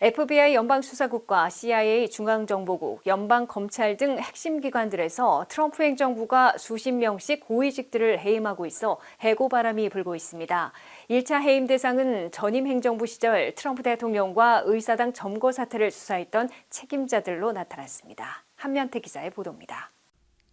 FBI 연방수사국과 CIA 중앙정보국, 연방검찰 등 핵심 기관들에서 트럼프 행정부가 수십 명씩 고위직들을 해임하고 있어 해고바람이 불고 있습니다. 1차 해임 대상은 전임 행정부 시절 트럼프 대통령과 의사당 점거 사태를 수사했던 책임자들로 나타났습니다. 한면태 기자의 보도입니다.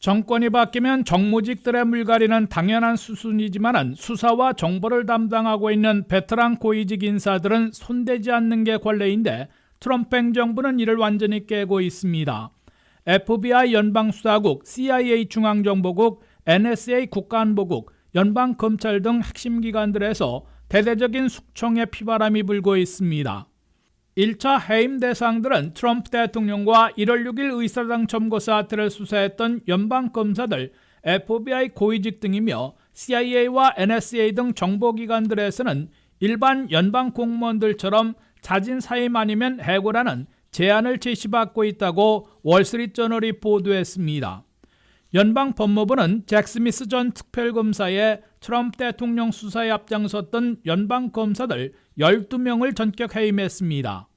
정권이 바뀌면 정무직들의 물갈이는 당연한 수순이지만 수사와 정보를 담당하고 있는 베테랑 고위직 인사들은 손대지 않는 게 관례인데 트럼프 행정부는 이를 완전히 깨고 있습니다. FBI 연방수사국, CIA 중앙정보국, NSA 국가안보국, 연방검찰 등 핵심 기관들에서 대대적인 숙청의 피바람이 불고 있습니다. 1차 해임 대상들은 트럼프 대통령과 1월 6일 의사당 점거 사태를 수사했던 연방검사들, FBI 고위직 등이며 CIA와 NSA 등 정보기관들에서는 일반 연방 공무원들처럼 자진 사임 아니면 해고라는 제안을 제시받고 있다고 월스트리트저널이 보도했습니다. 연방법무부는 잭 스미스 전 특별검사의 트럼프 대통령 수사에 앞장섰던 연방검사들 12명을 전격 해임했습니다.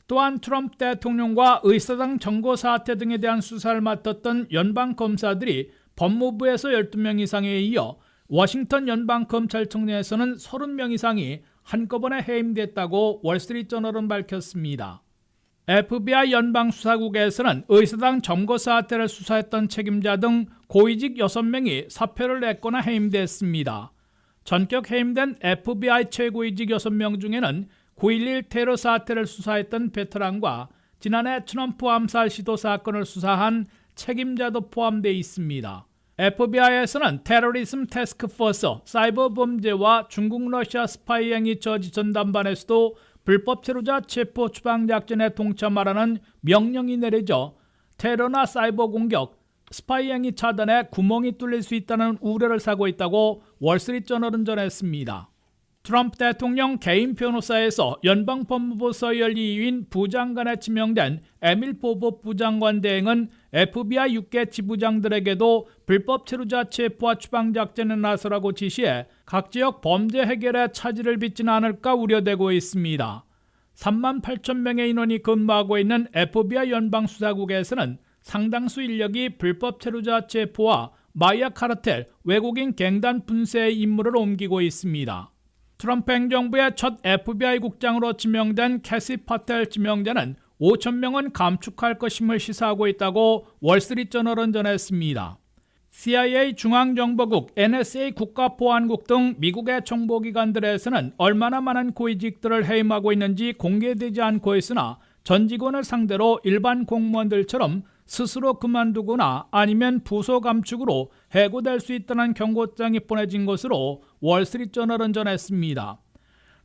또한 트럼프 대통령과 의사당 점거 사태 등에 대한 수사를 맡았던 연방검사들이 법무부에서 12명 이상에 이어 워싱턴 연방검찰청에서는 30명 이상이 한꺼번에 해임됐다고 월스트리트저널은 밝혔습니다. FBI 연방수사국에서는 의사당 점거 사태를 수사했던 책임자 등 고위직 6명이 사표를 냈거나 해임됐습니다. 전격 해임된 FBI 최고위직 6명 중에는 9.11 테러 사태를 수사했던 베테랑과 지난해 트럼프 암살 시도 사건을 수사한 책임자도 포함되어 있습니다. FBI에서는 테러리즘 태스크포스, 사이버 범죄와 중국 러시아 스파이 행위 저지 전담반에서도 불법 체류자 체포 추방 작전에 동참하라는 명령이 내려져 테러나 사이버 공격, 스파이 행위 차단에 구멍이 뚫릴 수 있다는 우려를 사고 있다고 월스트리트저널은 전했습니다. 트럼프 대통령 개인 변호사에서 연방법무부 서열 2위인 부장관에 지명된 에밀 보버 부장관 대행은 FBI 6개 지부장들에게도 불법 체류자 체포와 추방 작전에 나서라고 지시해 각 지역 범죄 해결에 차질을 빚지는 않을까 우려되고 있습니다. 3만 8천 명의 인원이 근무하고 있는 FBI 연방수사국에서는 상당수 인력이 불법 체류자 체포와 마약 카르텔, 외국인 갱단 분쇄의 임무를 옮기고 있습니다. 트럼프 행정부의 첫 FBI 국장으로 지명된 캐시 파텔 지명자는 5천 명은 감축할 것임을 시사하고 있다고 월스트리트저널은 전했습니다. CIA 중앙정보국, NSA 국가보안국 등 미국의 정보기관들에서는 얼마나 많은 고위직들을 해임하고 있는지 공개되지 않고 있으나 전 직원을 상대로 일반 공무원들처럼 스스로 그만두거나 아니면 부서 감축으로 해고될 수 있다는 경고장이 보내진 것으로 월스트리트저널은 전했습니다.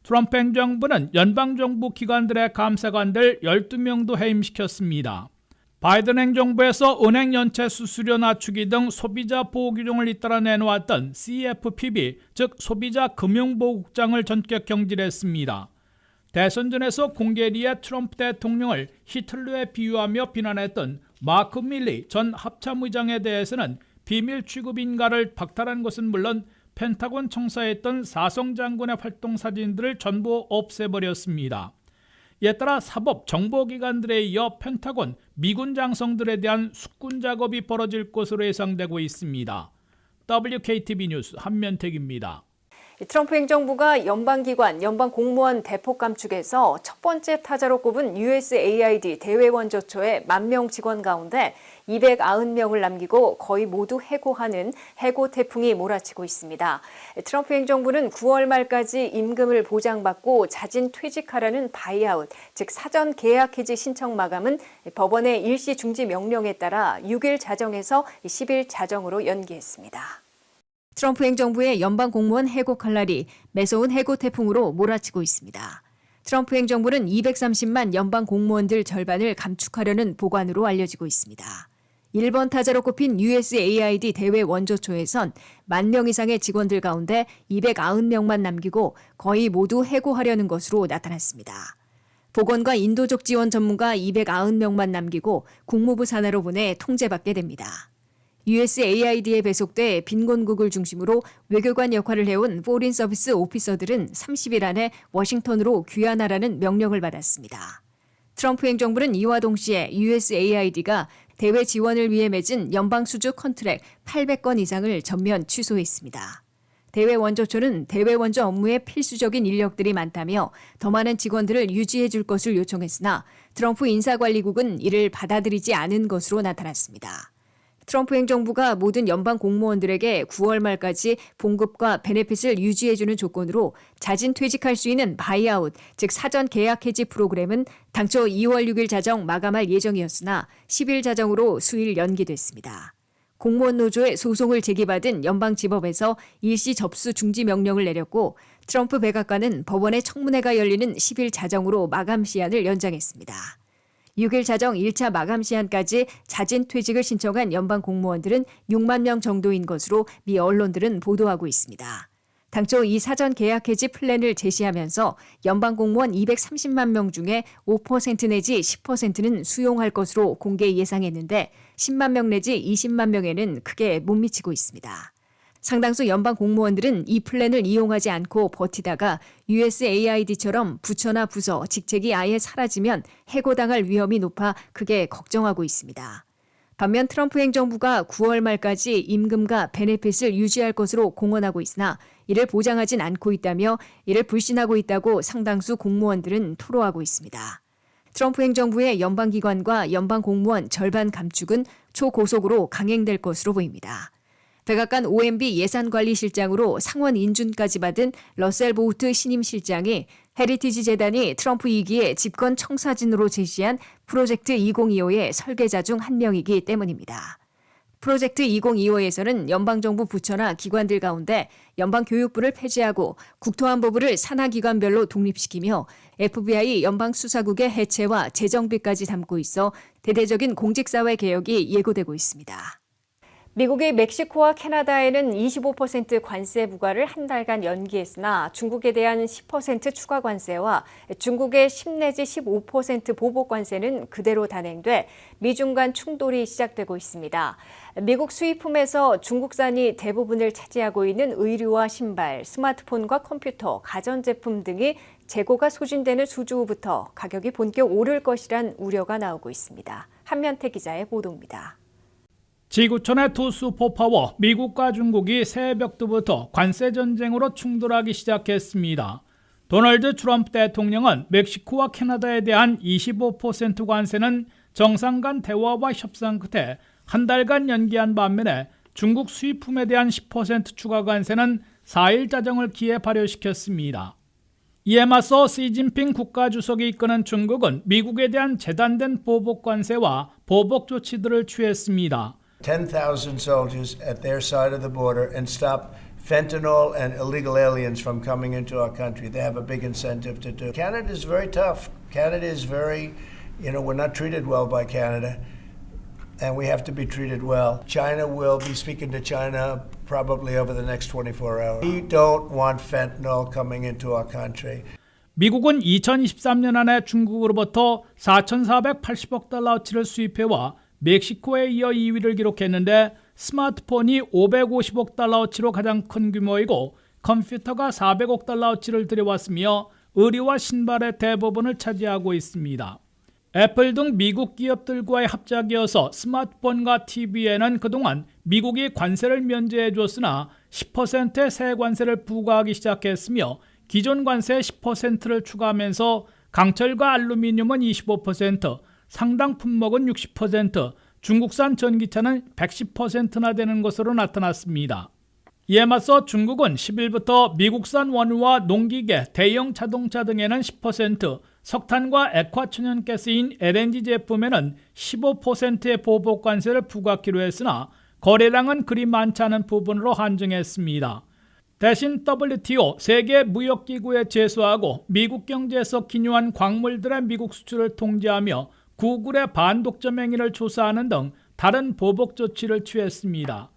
트럼프 행정부는 연방정부 기관들의 감사관들 12명도 해임시켰습니다. 바이든 행정부에서 은행 연체 수수료 낮추기 등 소비자 보호 규정을 잇따라 내놓았던 CFPB, 즉 소비자 금융보호국장을 전격 경질했습니다. 대선 전에서 공개리에 트럼프 대통령을 히틀러에 비유하며 비난했던 마크 밀리 전 합참의장에 대해서는 비밀 취급 인가를 박탈한 것은 물론 펜타곤 청사했던 사성 장군의 활동 사진들을 전부 없애버렸습니다. 이에 따라 사법, 정보기관들에 이어 펜타곤, 미군 장성들에 대한 숙군 작업이 벌어질 것으로 예상되고 있습니다. WKTV 뉴스 한면택입니다. 트럼프 행정부가 연방기관, 연방공무원 대폭 감축에서 첫 번째 타자로 꼽은 USAID 대외원조처의 10,000명 직원 가운데 290명을 남기고 거의 모두 해고하는 해고 태풍이 몰아치고 있습니다. 트럼프 행정부는 9월 말까지 임금을 보장받고 자진 퇴직하라는 바이아웃, 즉 사전 계약 해지 신청 마감은 법원의 일시 중지 명령에 따라 6일 자정에서 10일 자정으로 연기했습니다. 트럼프 행정부의 연방 공무원 해고 칼날이 매서운 해고 태풍으로 몰아치고 있습니다. 트럼프 행정부는 230만 연방 공무원들 절반을 감축하려는 보관으로 알려지고 있습니다. 1번 타자로 꼽힌 USAID 대외 원조처에선 10,000명 이상의 직원들 가운데 290명만 남기고 거의 모두 해고하려는 것으로 나타났습니다. 보건과 인도적 지원 전문가 290명만 남기고 국무부 산하로 보내 통제받게 됩니다. USAID에 배속돼 빈곤국을 중심으로 외교관 역할을 해온 포린 서비스 오피서들은 30일 안에 워싱턴으로 귀환하라는 명령을 받았습니다. 트럼프 행정부는 이와 동시에 USAID가 대외 지원을 위해 맺은 연방 수주 컨트랙 800건 이상을 전면 취소했습니다. 대외 원조처는 대외 원조 업무에 필수적인 인력들이 많다며 더 많은 직원들을 유지해 줄 것을 요청했으나 트럼프 인사관리국은 이를 받아들이지 않은 것으로 나타났습니다. 트럼프 행정부가 모든 연방 공무원들에게 9월 말까지 봉급과 베네핏을 유지해주는 조건으로 자진 퇴직할 수 있는 바이아웃, 즉 사전 계약 해지 프로그램은 당초 2월 6일 자정 마감할 예정이었으나 10일 자정으로 수일 연기됐습니다. 공무원 노조의 소송을 제기받은 연방지법에서 일시 접수 중지 명령을 내렸고 트럼프 백악관은 법원의 청문회가 열리는 10일 자정으로 마감 시한을 연장했습니다. 6일 자정 1차 마감 시한까지 자진 퇴직을 신청한 연방 공무원들은 6만 명 정도인 것으로 미 언론들은 보도하고 있습니다. 당초 이 사전 계약 해지 플랜을 제시하면서 연방 공무원 230만 명 중에 5% 내지 10%는 수용할 것으로 공개 예상했는데 10만 명 내지 20만 명에는 크게 못 미치고 있습니다. 상당수 연방 공무원들은 이 플랜을 이용하지 않고 버티다가 USAID처럼 부처나 부서, 직책이 아예 사라지면 해고당할 위험이 높아 크게 걱정하고 있습니다. 반면 트럼프 행정부가 9월 말까지 임금과 베네핏을 유지할 것으로 공언하고 있으나 이를 보장하진 않고 있다며 이를 불신하고 있다고 상당수 공무원들은 토로하고 있습니다. 트럼프 행정부의 연방기관과 연방 공무원 절반 감축은 초고속으로 강행될 것으로 보입니다. 백악관 OMB 예산관리실장으로 상원 인준까지 받은 러셀 보우트 신임 실장이 헤리티지 재단이 트럼프 2기의 집권 청사진으로 제시한 프로젝트 2025의 설계자 중 한 명이기 때문입니다. 프로젝트 2025에서는 연방정부 부처나 기관들 가운데 연방교육부를 폐지하고 국토안보부를 산하기관별로 독립시키며 FBI 연방수사국의 해체와 재정비까지 담고 있어 대대적인 공직사회 개혁이 예고되고 있습니다. 미국이 멕시코와 캐나다에는 25% 관세 부과를 한 달간 연기했으나 중국에 대한 10% 추가 관세와 중국의 10 내지 15% 보복 관세는 그대로 단행돼 미중 간 충돌이 시작되고 있습니다. 미국 수입품에서 중국산이 대부분을 차지하고 있는 의류와 신발, 스마트폰과 컴퓨터, 가전제품 등이 재고가 소진되는 수주부터 가격이 본격 오를 것이란 우려가 나오고 있습니다. 한면태 기자의 보도입니다. 지구촌의 두 슈퍼파워 미국과 중국이 새벽부터 관세 전쟁으로 충돌하기 시작했습니다. 도널드 트럼프 대통령은 멕시코와 캐나다에 대한 25% 관세는 정상 간 대화와 협상 끝에 한 달간 연기한 반면에 중국 수입품에 대한 10% 추가 관세는 4일 자정을 기해 발효시켰습니다. 이에 맞서 시진핑 국가주석이 이끄는 중국은 미국에 대한 재단된 보복 관세와 보복 조치들을 취했습니다. 10,000 soldiers at their side of the border and stop fentanyl and illegal aliens from coming into our country. They have a big incentive to do. Canada is very tough. Canada is very, we're not treated well by Canada, and we have to be treated well. China will be speaking to China probably over the next 24 hours. We don't want fentanyl coming into our country. 미국은 2023년 안에 중국으로부터 4,480억 달러어치를 수입해와 멕시코에 이어 2위를 기록했는데 스마트폰이 550억 달러어치로 가장 큰 규모이고 컴퓨터가 400억 달러어치를 들여왔으며 의류와 신발의 대부분을 차지하고 있습니다. 애플 등 미국 기업들과의 합작이어서 스마트폰과 TV에는 그동안 미국이 관세를 면제해 줬으나 10%의 새 관세를 부과하기 시작했으며 기존 관세 10%를 추가하면서 강철과 알루미늄은 25%, 상당 품목은 60%, 중국산 전기차는 110%나 되는 것으로 나타났습니다. 이에 맞서 중국은 10일부터 미국산 원유와 농기계, 대형 자동차 등에는 10%, 석탄과 액화천연가스인 LNG 제품에는 15%의 보복 관세를 부과하기로 했으나 거래량은 그리 많지 않은 부분으로 한정했습니다. 대신 WTO 세계무역기구에 제소하고 미국 경제에서 기여한 광물들의 미국 수출을 통제하며 구글의 반독점 행위를 조사하는 등 다른 보복 조치를 취했습니다.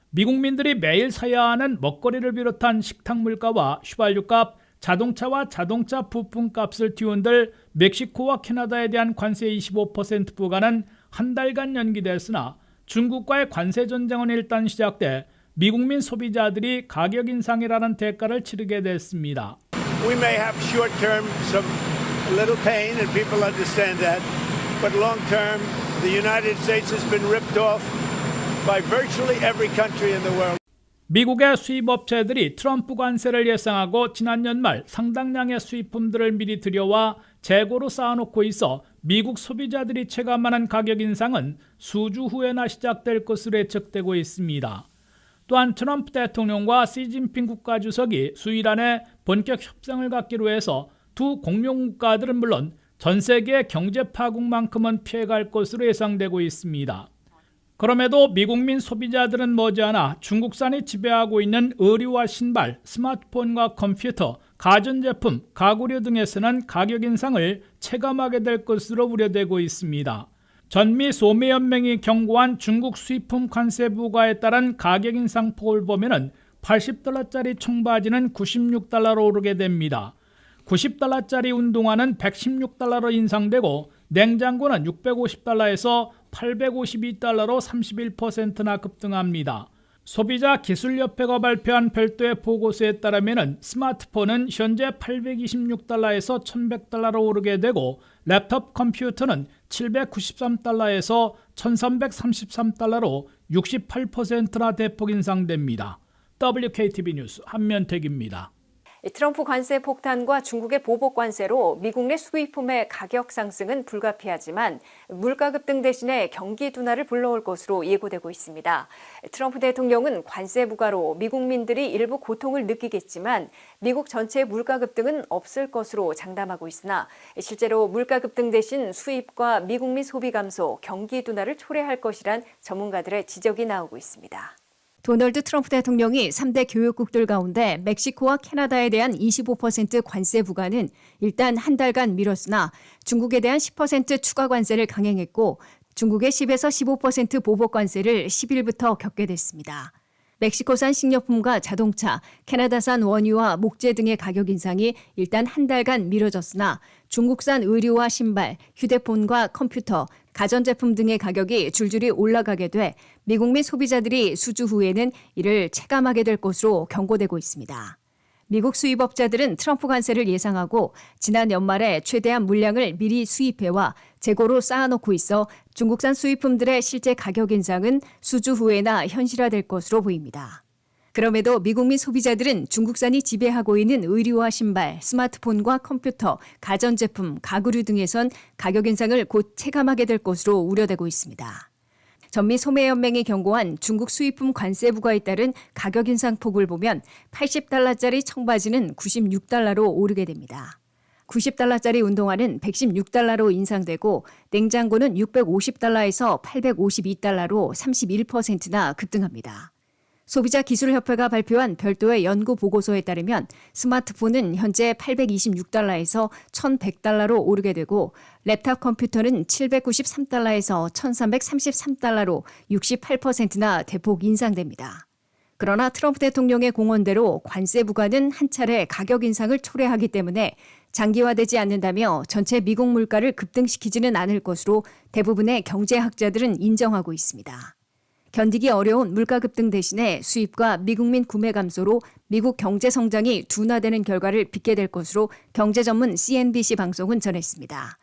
미국민들이 매일 사야 하는 먹거리를 비롯한 식탁 물가와 휘발유값, 자동차와 자동차 부품값을 띄운들 멕시코와 캐나다에 대한 관세 25% 부과는 한 달간 연기됐으나 중국과의 관세 전쟁은 일단 시작돼 미국민 소비자들이 가격 인상이라는 대가를 치르게 됐습니다. We may have short term some a little pain and people understand that, but long term the United States has been ripped off by virtually every country in the world. 미국의 수입업체들이 트럼프 관세를 예상하고 지난 연말 상당량의 수입품들을 미리 들여와 재고로 쌓아놓고 있어 미국 소비자들이 체감하는 가격 인상은 수주 후에나 시작될 것으로 예측되고 있습니다. 또한 트럼프 대통령과 시진핑 국가주석이 수일 안에 본격 협상을 갖기로 해서 두 공룡 국가들은 물론 전 세계의 경제 파국만큼은 피해갈 것으로 예상되고 있습니다. 그럼에도 미국민 소비자들은 머지않아 중국산이 지배하고 있는 의류와 신발, 스마트폰과 컴퓨터, 가전제품, 가구류 등에서는 가격 인상을 체감하게 될 것으로 우려되고 있습니다. 전미 소매연맹이 경고한 중국 수입품 관세 부과에 따른 가격 인상폭을 보면 $80짜리 청바지는 $96로 오르게 됩니다. $90짜리 운동화는 $116로 인상되고 냉장고는 $650에서 $852로 31%나 급등합니다. 소비자기술협회가 발표한 별도의 보고서에 따르면 스마트폰은 현재 $826에서 $1100로 오르게 되고 랩톱 컴퓨터는 $793에서 $1333로 68%나 대폭 인상됩니다. WKTV 뉴스 한면택입니다. 트럼프 관세 폭탄과 중국의 보복 관세로 미국 내 수입품의 가격 상승은 불가피하지만 물가 급등 대신에 경기 둔화를 불러올 것으로 예고되고 있습니다. 트럼프 대통령은 관세 부과로 미국민들이 일부 고통을 느끼겠지만 미국 전체의 물가 급등은 없을 것으로 장담하고 있으나 실제로 물가 급등 대신 수입과 미국민 소비 감소, 경기 둔화를 초래할 것이란 전문가들의 지적이 나오고 있습니다. 도널드 트럼프 대통령이 3대 교역국들 가운데 멕시코와 캐나다에 대한 25% 관세 부과는 일단 한 달간 미뤘으나 중국에 대한 10% 추가 관세를 강행했고 중국의 10에서 15% 보복 관세를 10일부터 겪게 됐습니다. 멕시코산 식료품과 자동차, 캐나다산 원유와 목재 등의 가격 인상이 일단 한 달간 미뤄졌으나 중국산 의류와 신발, 휴대폰과 컴퓨터, 가전제품 등의 가격이 줄줄이 올라가게 돼 미국 및 소비자들이 수주 후에는 이를 체감하게 될 것으로 경고되고 있습니다. 미국 수입업자들은 트럼프 관세를 예상하고 지난 연말에 최대한 물량을 미리 수입해와 재고로 쌓아놓고 있어 중국산 수입품들의 실제 가격 인상은 수주 후에나 현실화될 것으로 보입니다. 그럼에도 미국 및 소비자들은 중국산이 지배하고 있는 의류와 신발, 스마트폰과 컴퓨터, 가전제품, 가구류 등에선 가격 인상을 곧 체감하게 될 것으로 우려되고 있습니다. 전미 소매연맹이 경고한 중국 수입품 관세 부과에 따른 가격 인상폭을 보면 $80짜리 청바지는 $96로 오르게 됩니다. $90짜리 운동화는 $116로 인상되고 냉장고는 $650에서 $852로 31%나 급등합니다. 소비자기술협회가 발표한 별도의 연구 보고서에 따르면 스마트폰은 현재 $826에서 $1,100로 오르게 되고 랩탑 컴퓨터는 $793에서 $1,333로 68%나 대폭 인상됩니다. 그러나 트럼프 대통령의 공언대로 관세 부과는 한 차례 가격 인상을 초래하기 때문에 장기화되지 않는다며 전체 미국 물가를 급등시키지는 않을 것으로 대부분의 경제학자들은 인정하고 있습니다. 견디기 어려운 물가 급등 대신에 수입과 미국민 구매 감소로 미국 경제 성장이 둔화되는 결과를 빚게 될 것으로 경제 전문 CNBC 방송은 전했습니다.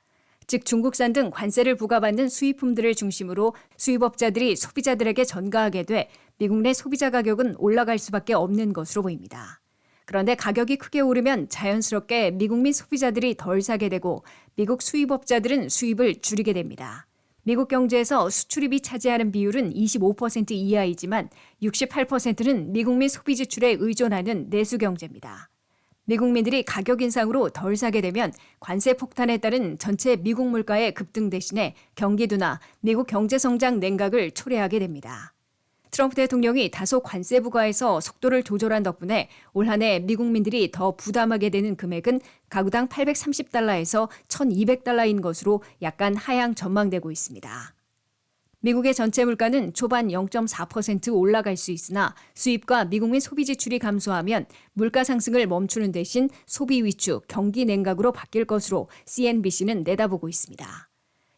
즉 중국산 등 관세를 부과받는 수입품들을 중심으로 수입업자들이 소비자들에게 전가하게 돼 미국 내 소비자 가격은 올라갈 수밖에 없는 것으로 보입니다. 그런데 가격이 크게 오르면 자연스럽게 미국 및 소비자들이 덜 사게 되고 미국 수입업자들은 수입을 줄이게 됩니다. 미국 경제에서 수출입이 차지하는 비율은 25% 이하이지만 68%는 미국 및 소비 지출에 의존하는 내수 경제입니다. 미국민들이 가격 인상으로 덜 사게 되면 관세 폭탄에 따른 전체 미국 물가의 급등 대신에 경기 둔화, 미국 경제 성장 냉각을 초래하게 됩니다. 트럼프 대통령이 다소 관세 부과에서 속도를 조절한 덕분에 올 한 해 미국민들이 더 부담하게 되는 금액은 가구당 $830에서 $1,200인 것으로 약간 하향 전망되고 있습니다. 미국의 전체 물가는 초반 0.4% 올라갈 수 있으나 수입과 미국민 소비 지출이 감소하면 물가 상승을 멈추는 대신 소비 위축, 경기 냉각으로 바뀔 것으로 CNBC는 내다보고 있습니다.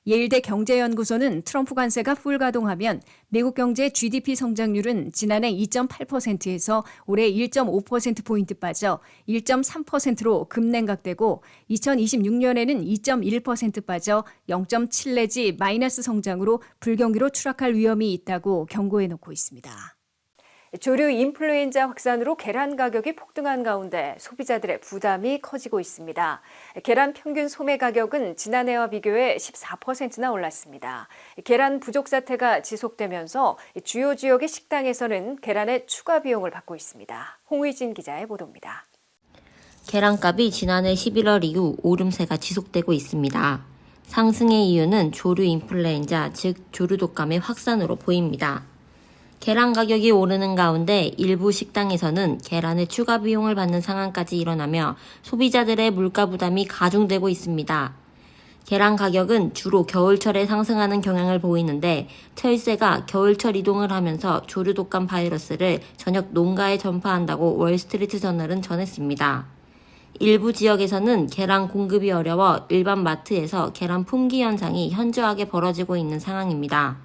예일대 경제연구소는 트럼프 관세가 풀가동하면 미국 경제 GDP 성장률은 지난해 2.8%에서 올해 1.5%포인트 빠져 1.3%로 급냉각되고 2026년에는 2.1% 빠져 0.7 내지 마이너스 성장으로 불경기로 추락할 위험이 있다고 경고해 놓고 있습니다. 조류 인플루엔자 확산으로 계란 가격이 폭등한 가운데 소비자들의 부담이 커지고 있습니다. 계란 평균 소매 가격은 지난해와 비교해 14%나 올랐습니다. 계란 부족 사태가 지속되면서 주요 지역의 식당에서는 계란의 추가 비용을 받고 있습니다. 홍의진 기자의 보도입니다. 계란값이 지난해 11월 이후 오름세가 지속되고 있습니다. 상승의 이유는 조류 인플루엔자, 즉 조류 독감의 확산으로 보입니다. 계란 가격이 오르는 가운데 일부 식당에서는 계란의 추가 비용을 받는 상황까지 일어나며 소비자들의 물가 부담이 가중되고 있습니다. 계란 가격은 주로 겨울철에 상승하는 경향을 보이는데 철새가 겨울철 이동을 하면서 조류 독감 바이러스를 전역 농가에 전파한다고 월스트리트 저널은 전했습니다. 일부 지역에서는 계란 공급이 어려워 일반 마트에서 계란 품귀 현상이 현저하게 벌어지고 있는 상황입니다.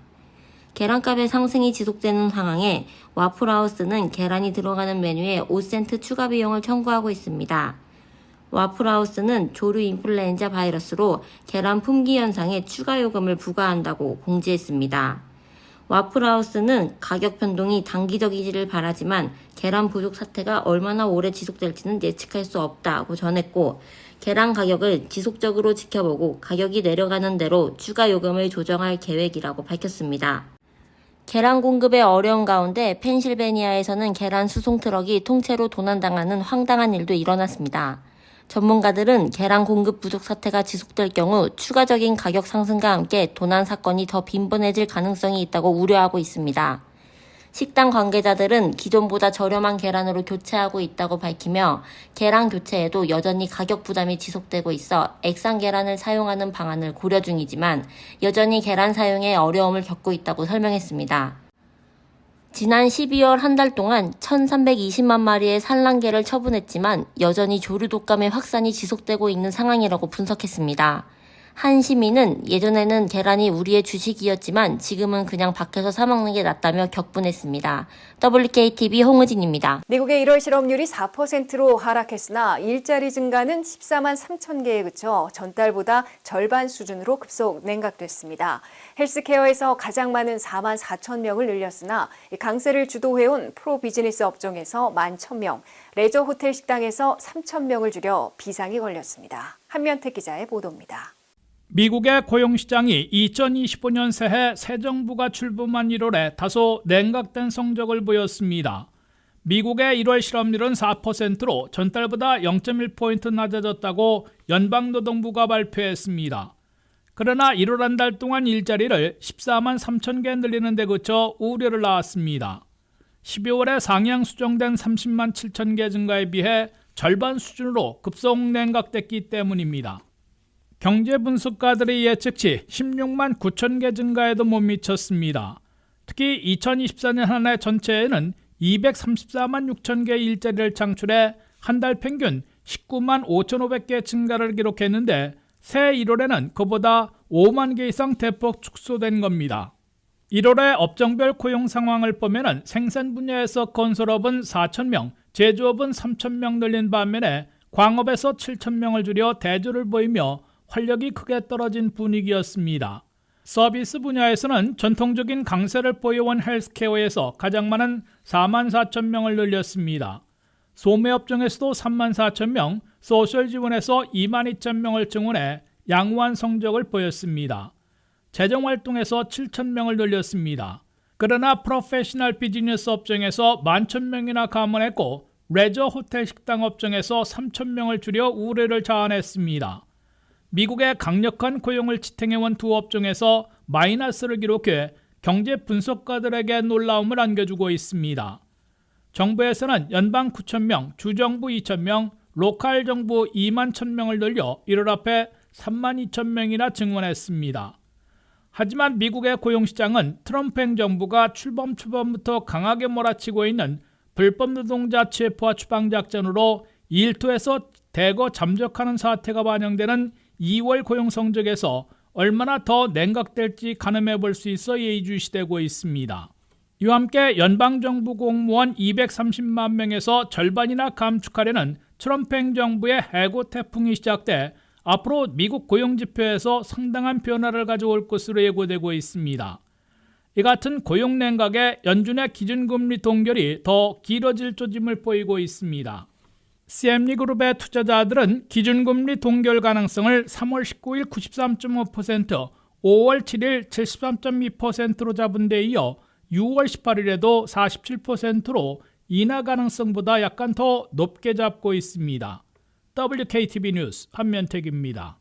계란값의 상승이 지속되는 상황에 와플하우스는 계란이 들어가는 메뉴에 5센트 추가 비용을 청구하고 있습니다. 와플하우스는 조류 인플루엔자 바이러스로 계란 품귀 현상에 추가 요금을 부과한다고 공지했습니다. 와플하우스는 가격 변동이 단기적이기를 바라지만 계란 부족 사태가 얼마나 오래 지속될지는 예측할 수 없다고 전했고 계란 가격을 지속적으로 지켜보고 가격이 내려가는 대로 추가 요금을 조정할 계획이라고 밝혔습니다. 계란 공급의 어려운 가운데 펜실베니아에서는 계란 수송 트럭이 통째로 도난당하는 황당한 일도 일어났습니다. 전문가들은 계란 공급 부족 사태가 지속될 경우 추가적인 가격 상승과 함께 도난 사건이 더 빈번해질 가능성이 있다고 우려하고 있습니다. 식당 관계자들은 기존보다 저렴한 계란으로 교체하고 있다고 밝히며 계란 교체에도 여전히 가격 부담이 지속되고 있어 액상 계란을 사용하는 방안을 고려 중이지만 여전히 계란 사용에 어려움을 겪고 있다고 설명했습니다. 지난 12월 한 달 동안 1,320만 마리의 산란계를 처분했지만 여전히 조류 독감의 확산이 지속되고 있는 상황이라고 분석했습니다. 한 시민은 예전에는 계란이 우리의 주식이었지만 지금은 그냥 밖에서 사 먹는 게 낫다며 격분했습니다. WKTV 홍의진입니다. 미국의 1월 실업률이 4%로 하락했으나 일자리 증가는 14만 3천 개에 그쳐 전달보다 절반 수준으로 급속 냉각됐습니다. 헬스케어에서 가장 많은 4만 4천 명을 늘렸으나 강세를 주도해온 프로 비즈니스 업종에서 1만 1,000명, 레저 호텔 식당에서 3천 명을 줄여 비상이 걸렸습니다. 한면택 기자의 보도입니다. 미국의 고용시장이 2025년 새해 새 정부가 출범한 1월에 다소 냉각된 성적을 보였습니다. 미국의 1월 실업률은 4%로 전달보다 0.1포인트 낮아졌다고 연방노동부가 발표했습니다. 그러나 1월 한 달 동안 일자리를 14만 3천 개 늘리는 데 그쳐 우려를 낳았습니다. 12월에 상향 수정된 30만 7천 개 증가에 비해 절반 수준으로 급속 냉각됐기 때문입니다. 경제 분석가들의 예측치 16만 9천 개 증가에도 못 미쳤습니다. 특히 2024년 한 해 전체에는 234만 6천 개의 일자리를 창출해 한 달 평균 19만 5,500개 증가를 기록했는데 새 1월에는 그보다 5만 개 이상 대폭 축소된 겁니다. 1월의 업종별 고용 상황을 보면 생산 분야에서 건설업은 4,000명, 제조업은 3,000명 늘린 반면에 광업에서 7,000명을 줄여 대조를 보이며 활력이 크게 떨어진 분위기였습니다. 서비스 분야에서는 전통적인 강세를 보여온 헬스케어에서 가장 많은 4만 4천 명을 늘렸습니다. 소매업종에서도 3만 4천 명, 소셜 지원에서 2만 2천 명을 증원해 양호한 성적을 보였습니다. 재정활동에서 7천 명을 늘렸습니다. 그러나 프로페셔널 비즈니스 업종에서 11,000명이나 감원했고 레저 호텔 식당 업종에서 3,000명을 줄여 우려를 자아냈습니다. 미국의 강력한 고용을 지탱해온 두 업종에서 마이너스를 기록해 경제 분석가들에게 놀라움을 안겨주고 있습니다. 정부에서는 연방 9,000명, 주정부 2,000명, 로컬 정부 2만 1,000명을 늘려 1월 앞에 3만 2천 명이나 증원했습니다. 하지만 미국의 고용시장은 트럼프 행정부가 출범부터 강하게 몰아치고 있는 불법 노동자 체포와 추방작전으로 일터에서 대거 잠적하는 사태가 반영되는 2월 고용 성적에서 얼마나 더 냉각될지 가늠해 볼 수 있어 예의주시되고 있습니다. 이와 함께 연방정부 공무원 230만 명에서 절반이나 감축하려는 트럼프 행정부의 해고 태풍이 시작돼 앞으로 미국 고용지표에서 상당한 변화를 가져올 것으로 예고되고 있습니다. 이 같은 고용 냉각에 연준의 기준금리 동결이 더 길어질 조짐을 보이고 있습니다. CME 그룹의 투자자들은 기준금리 동결 가능성을 3월 19일 93.5%, 5월 7일 73.2%로 잡은 데 이어 6월 18일에도 47%로 인하 가능성보다 약간 더 높게 잡고 있습니다. WKTV 뉴스 한면택입니다.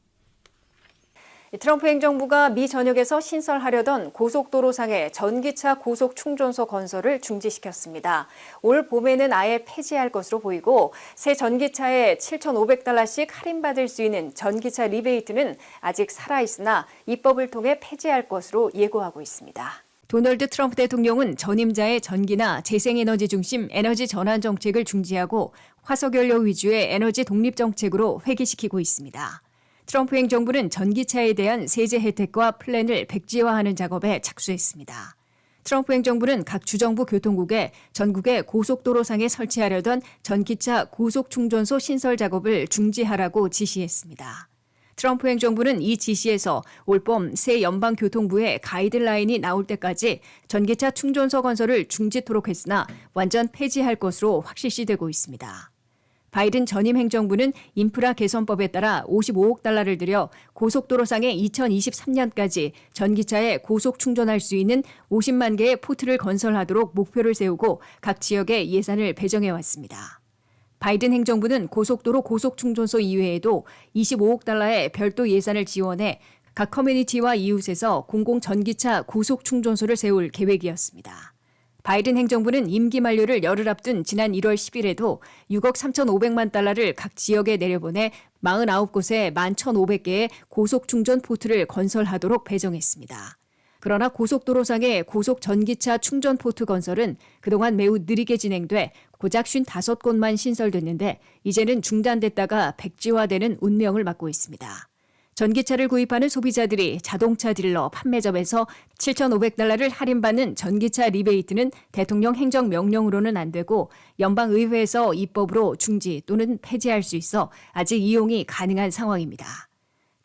트럼프 행정부가 미 전역에서 신설하려던 고속도로상의 전기차 고속 충전소 건설을 중지시켰습니다. 올 봄에는 아예 폐지할 것으로 보이고 새 전기차에 $7,500씩 할인받을 수 있는 전기차 리베이트는 아직 살아있으나 입법을 통해 폐지할 것으로 예고하고 있습니다. 도널드 트럼프 대통령은 전임자의 전기나 재생에너지 중심 에너지 전환 정책을 중지하고 화석연료 위주의 에너지 독립 정책으로 회귀시키고 있습니다. 트럼프 행정부는 전기차에 대한 세제 혜택과 플랜을 백지화하는 작업에 착수했습니다. 트럼프 행정부는 각 주정부 교통국에 전국의 고속도로상에 설치하려던 전기차 고속 충전소 신설 작업을 중지하라고 지시했습니다. 트럼프 행정부는 이 지시에서 올봄 새 연방교통부의 가이드라인이 나올 때까지 전기차 충전소 건설을 중지토록 했으나 완전 폐지할 것으로 확실시되고 있습니다. 바이든 전임 행정부는 인프라 개선법에 따라 $55억 들여 고속도로상에 2023년까지 전기차에 고속 충전할 수 있는 50만 개의 포트를 건설하도록 목표를 세우고 각 지역에 예산을 배정해왔습니다. 바이든 행정부는 고속도로 고속 충전소 이외에도 $25억 별도 예산을 지원해 각 커뮤니티와 이웃에서 공공 전기차 고속 충전소를 세울 계획이었습니다. 바이든 행정부는 임기 만료를 열흘 앞둔 지난 1월 10일에도 $6억 3,500만 각 지역에 내려보내 49곳에 11,500개의 고속 충전 포트를 건설하도록 배정했습니다. 그러나 고속도로상의 고속 전기차 충전 포트 건설은 그동안 매우 느리게 진행돼 고작 55곳만 신설됐는데 이제는 중단됐다가 백지화되는 운명을 맞고 있습니다. 전기차를 구입하는 소비자들이 자동차 딜러 판매점에서 $7,500를 할인받는 전기차 리베이트는 대통령 행정명령으로는 안 되고 연방의회에서 입법으로 중지 또는 폐지할 수 있어 아직 이용이 가능한 상황입니다.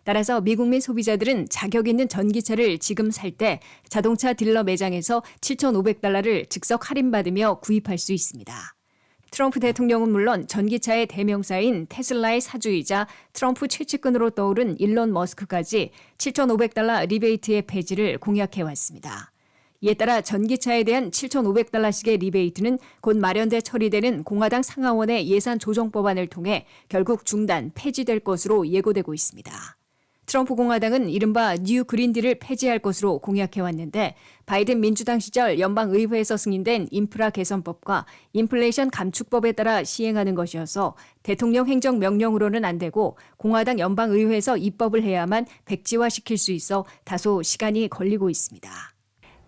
따라서 미국민 소비자들은 자격 있는 전기차를 지금 살 때 자동차 딜러 매장에서 $7,500를 즉석 할인받으며 구입할 수 있습니다. 트럼프 대통령은 물론 전기차의 대명사인 테슬라의 사주이자 트럼프 최측근으로 떠오른 일론 머스크까지 $7,500 리베이트의 폐지를 공약해왔습니다. 이에 따라 전기차에 대한 $7,500씩의 리베이트는 곧 마련돼 처리되는 공화당 상하원의 예산 조정 법안을 통해 결국 중단, 폐지될 것으로 예고되고 있습니다. 트럼프 공화당은 이른바 뉴 그린딜을 폐지할 것으로 공약해왔는데 바이든 민주당 시절 연방의회에서 승인된 인프라 개선법과 인플레이션 감축법에 따라 시행하는 것이어서 대통령 행정명령으로는 안 되고 공화당 연방의회에서 입법을 해야만 백지화시킬 수 있어 다소 시간이 걸리고 있습니다.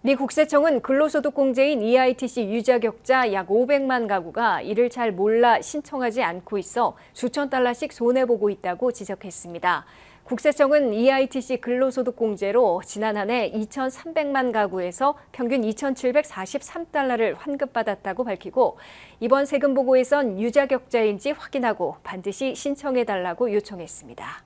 미 국세청은 근로소득공제인 EITC 유자격자 약 500만 가구가 이를 잘 몰라 신청하지 않고 있어 수천 달러씩 손해보고 있다고 지적했습니다. 국세청은 EITC 근로소득공제로 지난 한 해 2,300만 가구에서 평균 $2,743를 환급받았다고 밝히고 이번 세금 보고에선 유자격자인지 확인하고 반드시 신청해달라고 요청했습니다.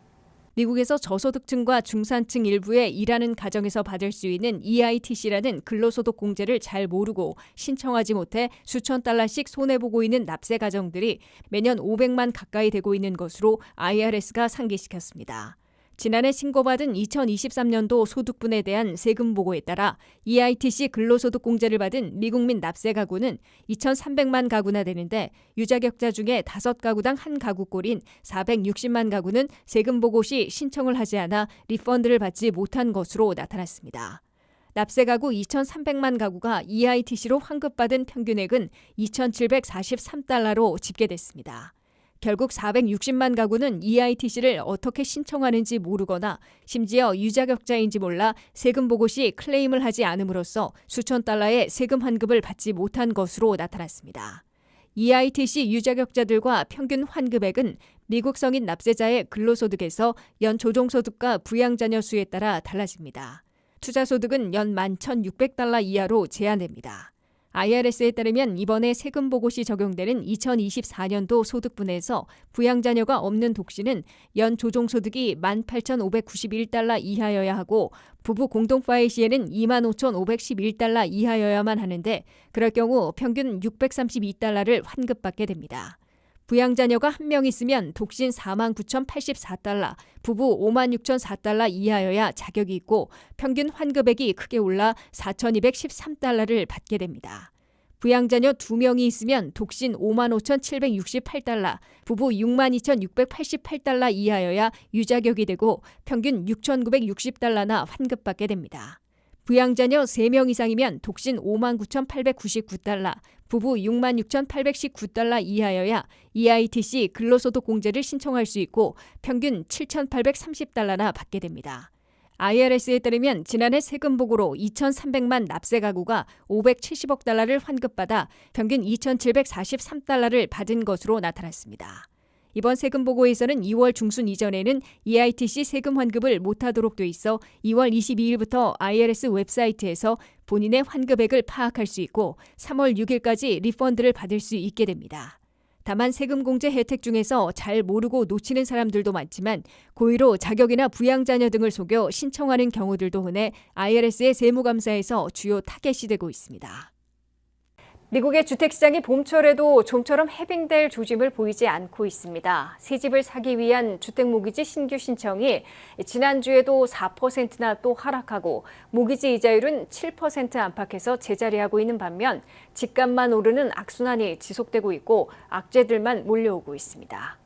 미국에서 저소득층과 중산층 일부에 일하는 가정에서 받을 수 있는 EITC라는 근로소득 공제를 잘 모르고 신청하지 못해 수천 달러씩 손해보고 있는 납세 가정들이 매년 500만 가까이 되고 있는 것으로 IRS가 상기시켰습니다. 지난해 신고받은 2023년도 소득분에 대한 세금 보고에 따라 EITC 근로소득 공제를 받은 미국민 납세 가구는 2,300만 가구나 되는데 유자격자 중에 5가구당 1가구꼴인 460만 가구는 세금 보고 시 신청을 하지 않아 리펀드를 받지 못한 것으로 나타났습니다. 납세 가구 2,300만 가구가 EITC로 환급받은 평균액은 $2,743로 집계됐습니다. 결국 460만 가구는 EITC를 어떻게 신청하는지 모르거나 심지어 유자격자인지 몰라 세금 보고 시 클레임을 하지 않음으로써 수천 달러의 세금 환급을 받지 못한 것으로 나타났습니다. EITC 유자격자들과 평균 환급액은 미국 성인 납세자의 근로소득에서 연 조종소득과 부양자녀 수에 따라 달라집니다. 투자소득은 연 11,600달러 이하로 제한됩니다. IRS에 따르면 이번에 세금 보고 시 적용되는 2024년도 소득분에서 부양자녀가 없는 독신은 연 조종소득이 18,591달러 이하여야 하고 부부 공동 파일 시에는 25,511달러 이하여야만 하는데 그럴 경우 평균 632달러를 환급받게 됩니다. 부양자녀가 한 명 있으면 독신 49,084달러, 부부 56,004달러 이하여야 자격이 있고 평균 환급액이 크게 올라 4,213달러를 받게 됩니다. 부양자녀 2명이 있으면 독신 55,768달러, 부부 62,688달러 이하여야 유자격이 되고 평균 6,960달러나 환급받게 됩니다. 부양자녀 3명 이상이면 독신 59,899달러, 부부 66,819달러 이하여야 EITC 근로소득 공제를 신청할 수 있고 평균 7,830달러나 받게 됩니다. IRS에 따르면 지난해 세금 보고로 2,300만 납세 가구가 570억 달러를 환급받아 평균 2,743달러를 받은 것으로 나타났습니다. 이번 세금 보고에서는 2월 중순 이전에는 EITC 세금 환급을 못하도록 돼 있어 2월 22일부터 IRS 웹사이트에서 본인의 환급액을 파악할 수 있고 3월 6일까지 리펀드를 받을 수 있게 됩니다. 다만 세금 공제 혜택 중에서 잘 모르고 놓치는 사람들도 많지만 고의로 자격이나 부양자녀 등을 속여 신청하는 경우들도 흔해 IRS의 세무감사에서 주요 타겟이 되고 있습니다. 미국의 주택시장이 봄철에도 좀처럼 해빙될 조짐을 보이지 않고 있습니다. 새 집을 사기 위한 주택모기지 신규 신청이 지난주에도 4%나 또 하락하고 모기지 이자율은 7% 안팎에서 제자리하고 있는 반면 집값만 오르는 악순환이 지속되고 있고 악재들만 몰려오고 있습니다.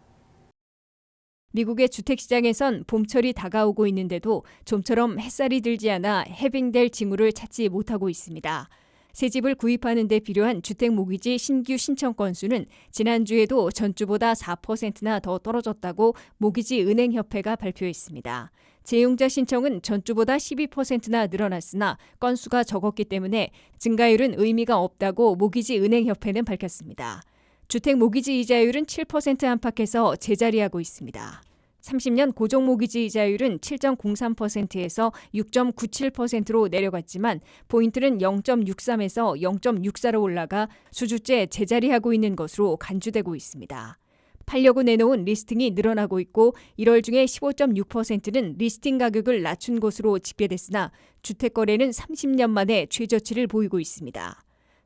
미국의 주택시장에선 봄철이 다가오고 있는데도 좀처럼 햇살이 들지 않아 해빙될 징후를 찾지 못하고 있습니다. 새 집을 구입하는 데 필요한 주택 모기지 신규 신청 건수는 지난주에도 전주보다 4%나 더 떨어졌다고 모기지 은행협회가 발표했습니다. 재용자 신청은 전주보다 12%나 늘어났으나 건수가 적었기 때문에 증가율은 의미가 없다고 모기지 은행협회는 밝혔습니다. 주택 모기지 이자율은 7% 안팎에서 제자리하고 있습니다. 30년 고정 모기지 이자율은 7.03%에서 6.97%로 내려갔지만 포인트는 0.63에서 0.64로 올라가 수주째 제자리하고 있는 것으로 간주되고 있습니다. 팔려고 내놓은 리스팅이 늘어나고 있고 1월 중에 15.6%는 리스팅 가격을 낮춘 것으로 집계됐으나 주택 거래는 30년 만에 최저치를 보이고 있습니다.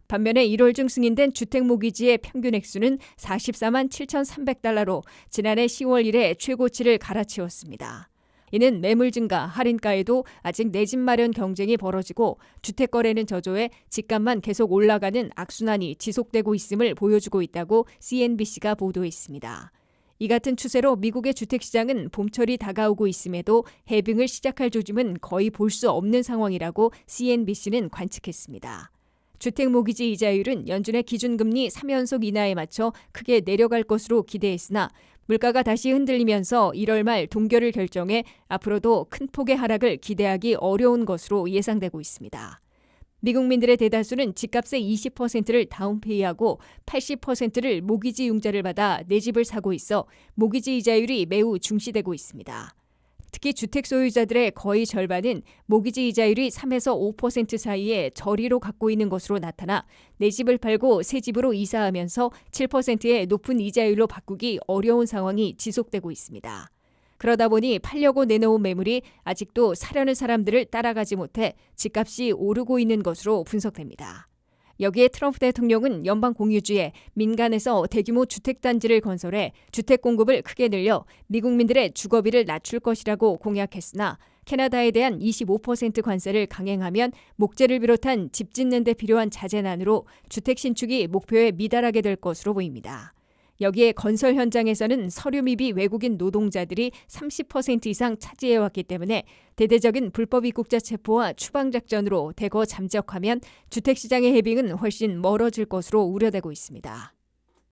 반면에 1월 중 승인된 주택 모기지의 평균 액수는 44만 7,300달러로 지난해 10월 이래 최고치를 갈아치웠습니다. 이는 매물 증가, 할인가에도 아직 내 집 마련 경쟁이 벌어지고 주택 거래는 저조해 집값만 계속 올라가는 악순환이 지속되고 있음을 보여주고 있다고 CNBC가 보도했습니다. 이 같은 추세로 미국의 주택시장은 봄철이 다가오고 있음에도 해빙을 시작할 조짐은 거의 볼 수 없는 상황이라고 CNBC는 관측했습니다. 주택 모기지 이자율은 연준의 기준금리 3연속 인하에 맞춰 크게 내려갈 것으로 기대했으나 물가가 다시 흔들리면서 1월 말 동결을 결정해 앞으로도 큰 폭의 하락을 기대하기 어려운 것으로 예상되고 있습니다. 미국민들의 대다수는 집값의 20%를 다운페이하고 80%를 모기지 융자를 받아 내 집을 사고 있어 모기지 이자율이 매우 중시되고 있습니다. 특히 주택 소유자들의 거의 절반은 모기지 이자율이 3에서 5% 사이에 저리로 갖고 있는 것으로 나타나 내 집을 팔고 새 집으로 이사하면서 7%의 높은 이자율로 바꾸기 어려운 상황이 지속되고 있습니다. 그러다 보니 팔려고 내놓은 매물이 아직도 사려는 사람들을 따라가지 못해 집값이 오르고 있는 것으로 분석됩니다. 여기에 트럼프 대통령은 연방 공유주에 민간에서 대규모 주택단지를 건설해 주택 공급을 크게 늘려 미국민들의 주거비를 낮출 것이라고 공약했으나 캐나다에 대한 25% 관세를 강행하면 목재를 비롯한 집 짓는 데 필요한 자재난으로 주택 신축이 목표에 미달하게 될 것으로 보입니다. 여기에 건설 현장에서는 서류 미비 외국인 노동자들이 30% 이상 차지해왔기 때문에 대대적인 불법 입국자 체포와 추방작전으로 대거 잠적하면 주택시장의 해빙은 훨씬 멀어질 것으로 우려되고 있습니다.